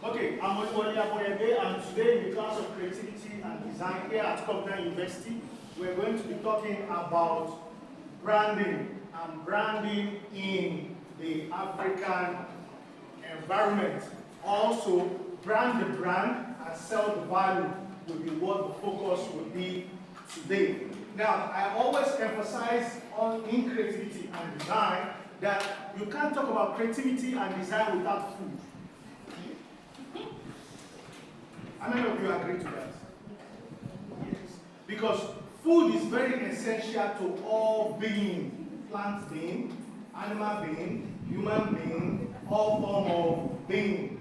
Okay, I'm Oluwole Aboyade, and today in the class of Creativity and Design here at Covenant University, we're going to be talking about branding and branding in the African environment. Also, brand the brand and sell the value will be what the focus will be today. Now, I always emphasize in creativity and design that you can't talk about creativity and design without food. How many of you agree to that? Yes. Because food is very essential to all being, plant being, animal being, human being, all form of being.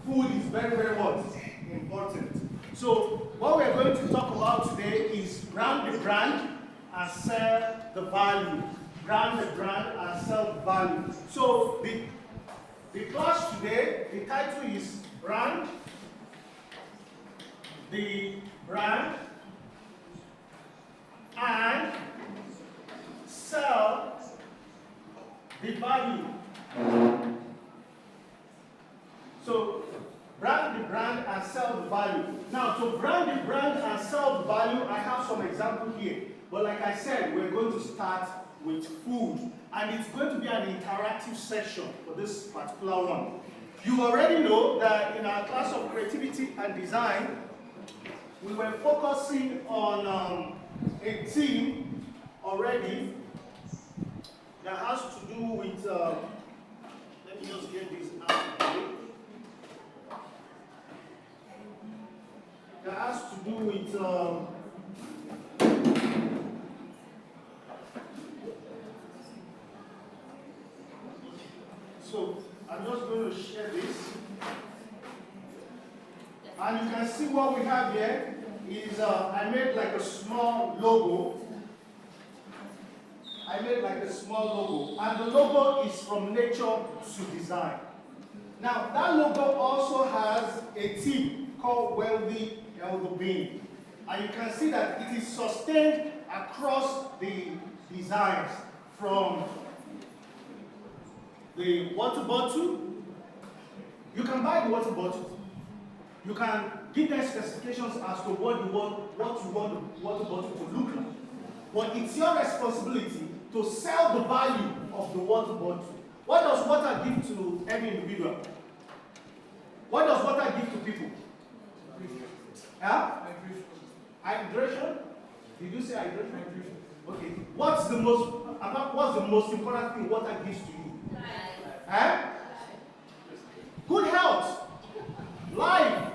Food is very, very what? Important. So what we're going to talk about today is brand the brand and sell the value. Brand the brand and sell the value. So the class today, the title is Brand the Brand and Sell the Value. So, brand the brand and sell the value. Now, to brand the brand and sell the value, I have some example here. But like I said, we're going to start with food. And it's going to be an interactive session for this particular one. You already know that in our class of creativity and design, we were focusing on a theme already that has to do with, let me just get this out. That has to do with so I'm just going to share this. And you can see what we have here is I made like a small logo. I made like a small logo. And the logo is from nature to design. Now, that logo also has a theme called Wealthy Being. And you can see that it is sustained across the designs from the water bottle. You can buy the water bottle. You can give them specifications as to what you want the water bottle to look like. But it's your responsibility to sell the value of the water bottle. What does water give to every individual? What does water give to people? Huh? Hydration? Did you say hydration? Okay. What's the most important thing water gives to you? Huh? Good health. Life.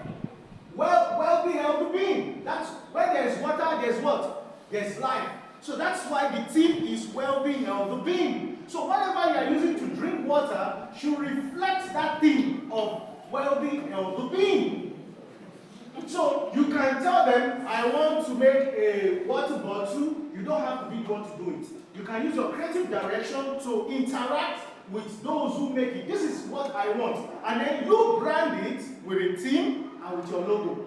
Wealthy, healthy being. That's where there's water, there's what? There's life. So that's why the theme is wealthy, healthy being. So whatever you are using to drink water should reflect that theme of wealthy, healthy being. So you can tell them, I want to make a water bottle. You don't have to be the one to do it. You can use your creative direction to interact with those who make it. This is what I want. And then you brand it with a theme and with your logo.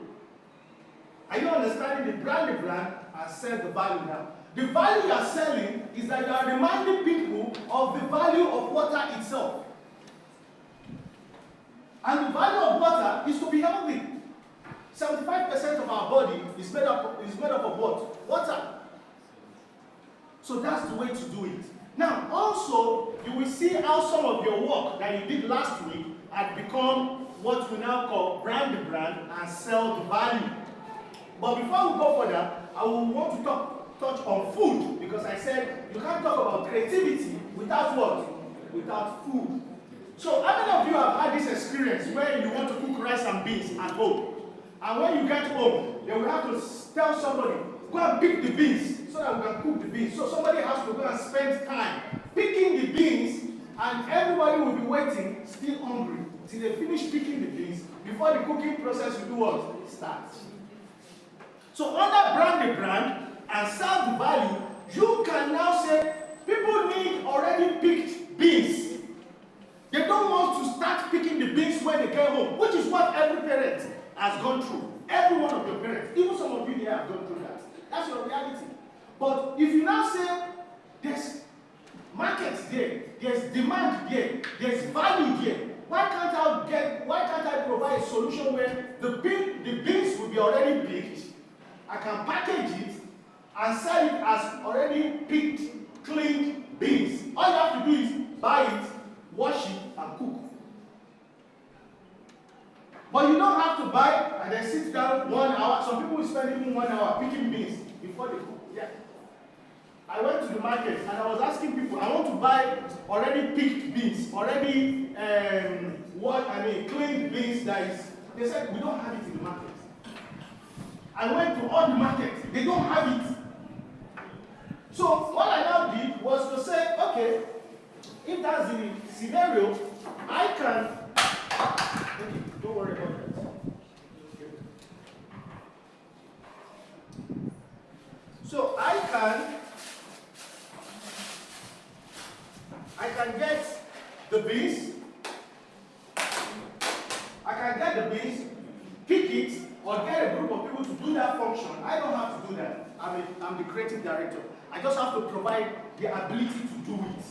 Are you understanding the brand and sell the value now? The value you are selling is that you are reminding people of the value of water itself. And the value of water is to be healthy. 75% of our body is made up of what? Water. So that's the way to do it. Now, also, you will see how some of your work that you did last week had become what we now call brand the brand and sell the value. But before we go further, I will want to touch on food, because I said you can't talk about creativity without what? Without food. So how many of you have had this experience where you want to cook rice and beans at home? And when you get home, they will have to tell somebody, go and pick the beans so that we can cook the beans. So somebody has to go and spend time picking the beans, and everybody will be waiting, still hungry, till they finish picking the beans before the cooking process will do what? Starts. So under brand the brand and sell the value, you can now say people need already picked beans. They don't want to start picking the beans when they get home, which is what every parent has gone through. Every one of your parents, even some of you here have gone through that. That's your reality. But if you now say there's market there, there's demand there, there's value there, why can't I provide a solution where the beans will be already picked, I can package it and sell it as already picked, cleaned beans. All you have to do is buy it, wash it, and cook. But you don't have to buy and then sit down 1 hour. Some people will spend even 1 hour picking beans before they cook. Yeah. I went to the market and I was asking people, I want to buy already picked beans, already cleaned beans that is. They said we don't have it in the market. I went to all the markets, they don't have it. So what I now did was to say, okay, if that's the scenario, I can. Okay, don't worry about that. So I can get the beans. Pick it, or get a group of people to do that function. I don't have to do that. I'm the creative director. I just have to provide the ability to do it.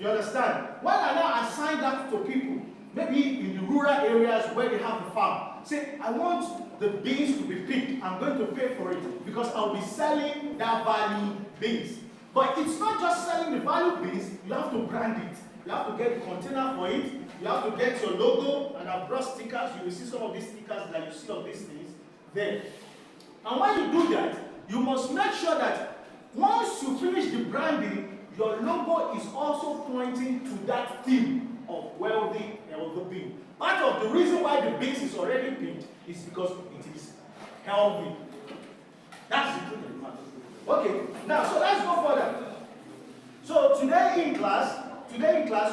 You understand? When I now assign that to people, maybe in the rural areas where they have the farm, say, I want the beans to be picked. I'm going to pay for it because I'll be selling that value beans. But it's not just selling the value beans, you have to brand it. You have to get a container for it. You have to get your logo, and I've brought stickers. You will see some of these stickers that you see of these things there. And when you do that, you must make sure that once you finish the branding, your logo is also pointing to that theme of wealthy being. Part of the reason why the beans is already picked is because it is healthy. That's the truth of the matter. Okay, now so let's go further. So today in class,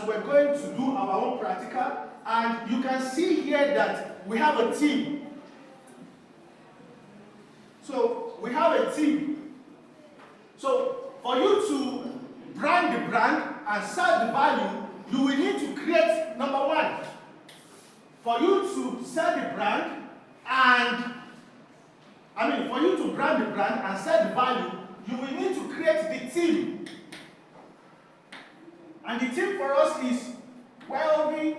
we're going to do our own practical, and you can see here that we have a team. So we have a team. So for you to brand the brand and sell the value, you will need to create, number one, for you to sell the brand for you to brand the brand and sell the value, you will need to create the team. And the team for us is wealthy,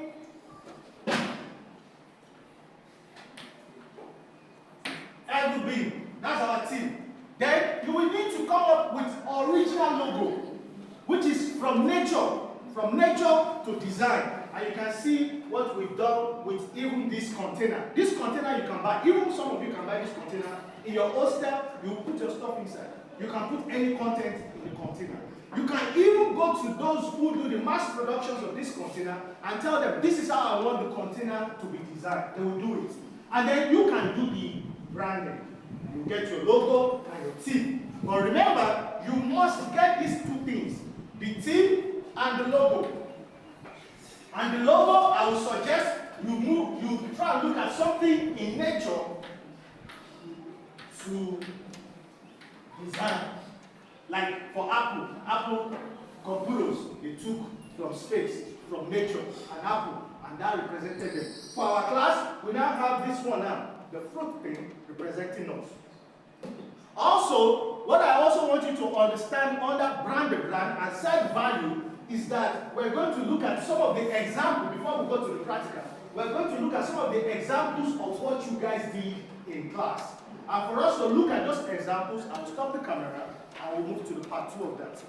being. That's our team. Then you will need to come up with original logo, which is from nature to design. And you can see what we've done with even this container. This container you can buy. Even some of you can buy this container. In your hostel, you put your stuff inside. You can put any content in the container. You can even go to those who do the mass productions of this container and tell them, this is how I want the container to be designed. They will do it. And then you can do the branding. You get your logo and your team. But remember, you must get these two things, the team and the logo. And the logo, I would suggest you try and look at something in nature to design. Like for Apple computers, they took from space, from nature, an apple, and that represented them. For our class, we now have this one now, the fruit thing representing us. Also, what I also want you to understand under brand and sell value is that we're going to look at some of the examples before we go to the practical. We're going to look at some of the examples of what you guys did in class. And for us to look at those examples, I will stop the camera and we'll move to the part 2 of that.